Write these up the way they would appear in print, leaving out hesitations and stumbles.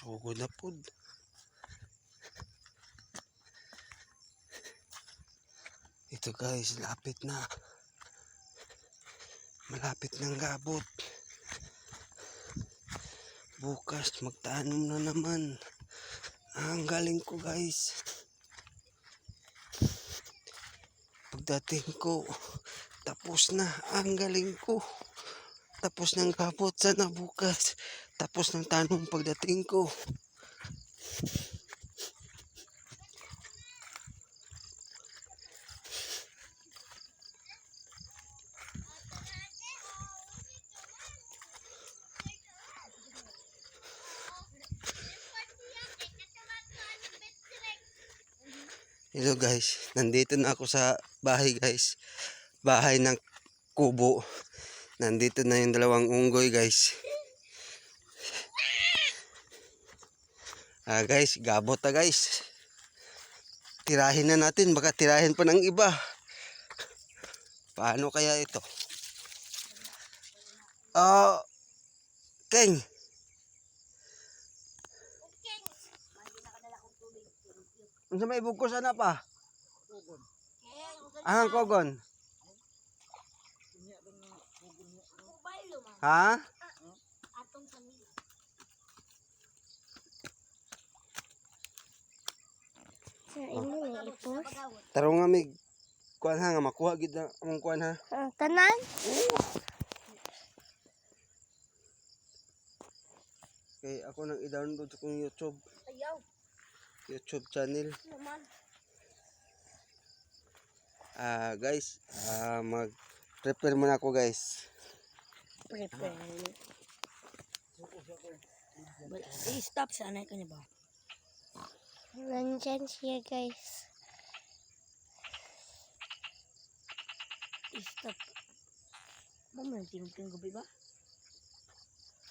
Sugod na pod. Ito guys, lapit na. Malapit nang gabot. Bukas magtanom na naman. Ang galing ko guys. Pagdating ko, tapos na ang galing ko. Tapos ng gabot sana bukas. Tapos ng tanong pagdating ko. Hello guys, nandito na ako sa bahay guys. Bahay ng kubo. Nandito na yung dalawang unggoy guys. Guys, gabot na guys. Tirahin na natin, baka tirahin pa ng iba. Paano kaya ito? Keng. Unsa may bugkos ana pa? Kogon. Ang kogon. Ha? Tarong nga mig kuan ha nga makuha gid na among kuan ha. Tanan? Kay ako nang i-download sa kong YouTube channel. Guys, mag-prepare muna ako guys. Prepare. I-stop sana kanya ba? Nandyan siya guys. I-stop. Ba mo nang tinong gabi ba?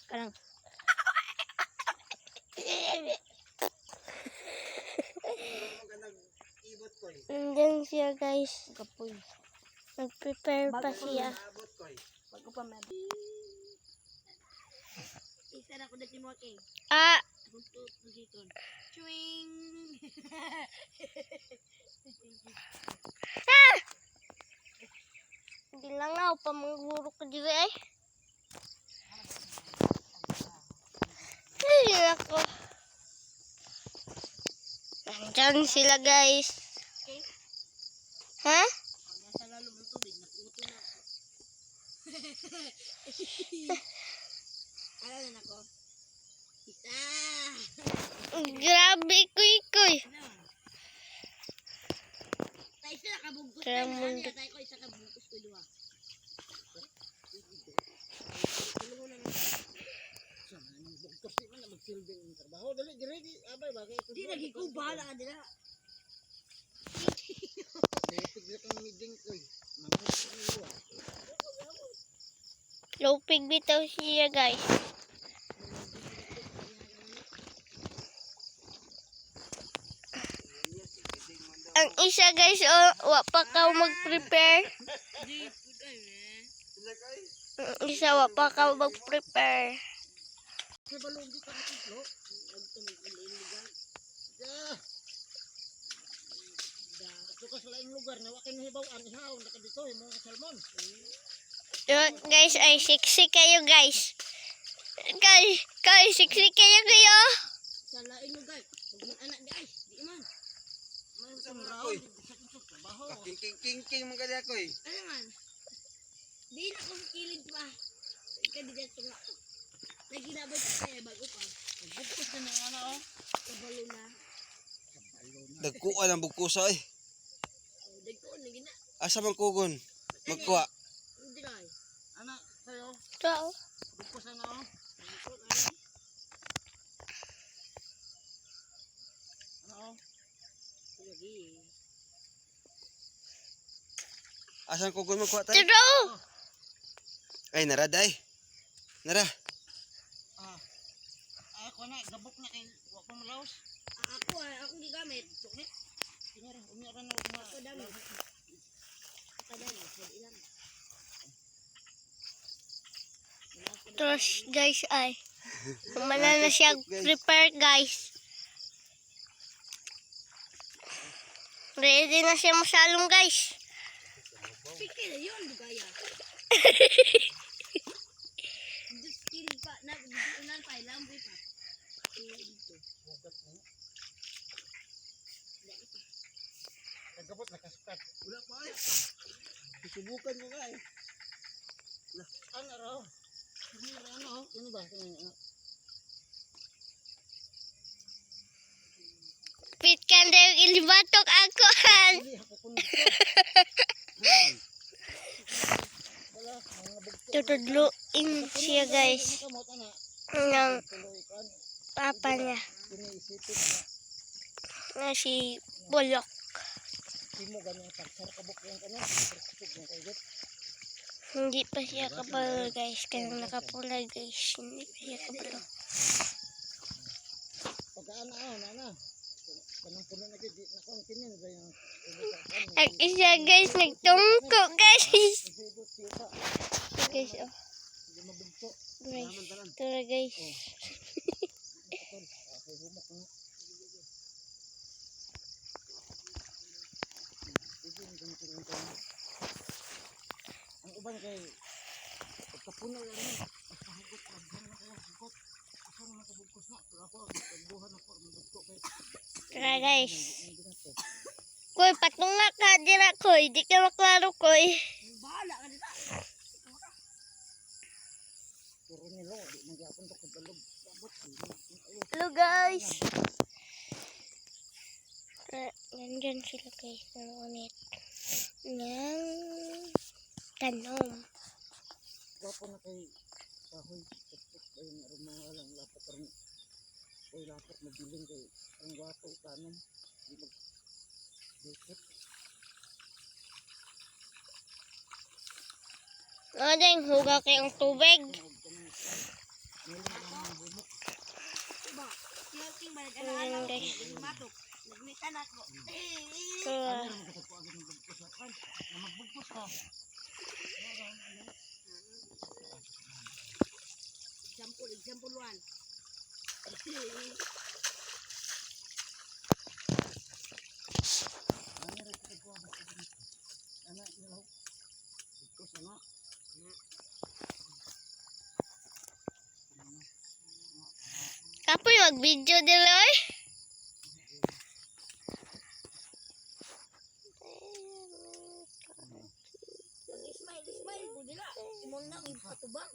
Karang. Nandyan siya guys. Nag-prepare pa siya. Bago pa man. Isa na ko dati mo kay. Buntot dito. Chwing. Hindi lang ako pa mangguro ko dito eh. Ay, ako. Nandyan sila guys. Okay. Ha? Nasa lalo ng tubig, nakuto na ako. Alam na ako. Isa. Grabe, kuy. Tayo sila kabugkos Kaya tayo. mundo. Tayo ko isa kabugkos ko duwa. Di lagi ko bahala ka dila. Lupig bitaw siya guys. Ang isa guys, wa pa ka mag-prepare. Ang isa wa pa ka mag-prepare. Suka sa laing lugar na wakin hibaw-an ihaw nakadito mo salmon. Guys, ay siksi kayo guys. Guys, siksi kayo. Sa laing lugar, anak di ay, di man. May Sa trabaho. King man kadi ako eh. Ano man? Di na ko kilid pa. Ika di dito nga. Naginabot kaya bago pa. Bugkos na ng ano oh. Kabalo na. Dagkuan ang bugkusa eh. Dagko na gina. Asa man kugon? Magkuha. Hindi na. Anak sayo. Ciao. Bugkos na oh. Bugkos ay. Ano oh? Lagi. Asan kugon magkuha tayo? Tiro! Ay naraday. Nara. Ako na gabok na kay wa pa malaos. Ako gigamit. Sukni. Kinara umira na ako dami. Kadali ilang. Terus guys ay. Humana na siya prepare guys. Ready na siya masalong guys. Pikir na yun, di kaya. Just kilid pa. Unan pa, lamboy pa. Dito. Nagkabot, nakaskat. Wala pa ay. Susubukan mo ka eh. Ano raw? Ano ba? Pit kan daw ilibatok ako. Hindi, ako kunin ko. Wala, mga bugto. Tutudluin siya guys. Kamot, ana. Ng Tuloy ka. papa niya. Kiniisipin Na na. si Bulok. Hindi mo ganyan pagsar kabuk yung ano. Pagsar yung kagit. Hindi pa siya kapalo guys. Kaya nakapula guys. Hindi pa siya kapalo. Pagkaan na ako, nana. Kanang puno na gid, na kontinin ba yung Ang isa guys. Nagtungko guys. nagbigot siya pa. Guys oh. Hindi mabugto. Guys. Ito na guys. Okay, humok na. Ang uban kay pagkapuno yan eh. Basta hugot, magbuhan ako ng hugot. Asa na nakabugkos na. Pero ako, magbuhan ako ng bugto kay Tara guys. hindi na to. Koy, patunga ka dira koy. Di ka maklaro koy. Bahala ka dito. Puro nilo, di magyapon to kadalog. Sabot, ayun. Hello guys. Nandyan sila guys. Nangunit. Ng tanom. Wapo na kay kahoy. Tapos kayo na rin mga lang lapat rin. Kay lapat magiling kay ang wapo tanong. Di mag-dikit. Ding, hugaw kayong tubig. Diba? King balik Ayan, anak-anak. guys. Matok. Nagmitan ako. So, Na magbugkos ka. Example 1. Ano rin ka po ang anak nila. Bugkos anak. kapoy mag-video nila eh. Smile ko nila. Imong na ang patubang.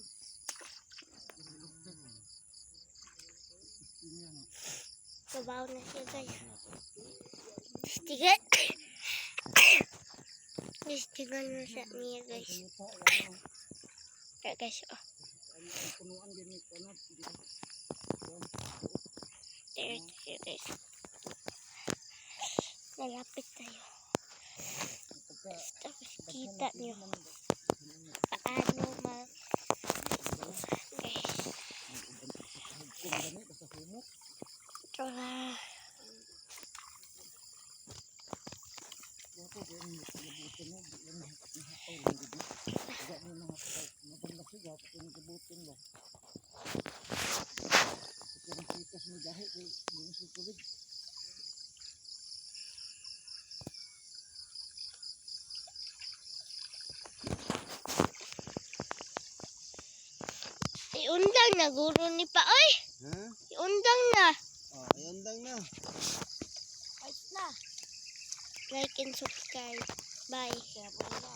Sabaw na siya guys. Stigat. Stigan na siya niya guys. Kaya guys oh. Punuan din ito ano. There siya guys. Malapit tayo. Tapos kita niyo. Paano mag... Guys. Tara. Iundang na guro ni pa oy. Ha? Iundang na. Oh, ayun lang na. Ayos na. Like and subscribe. Bye. Kaya po na.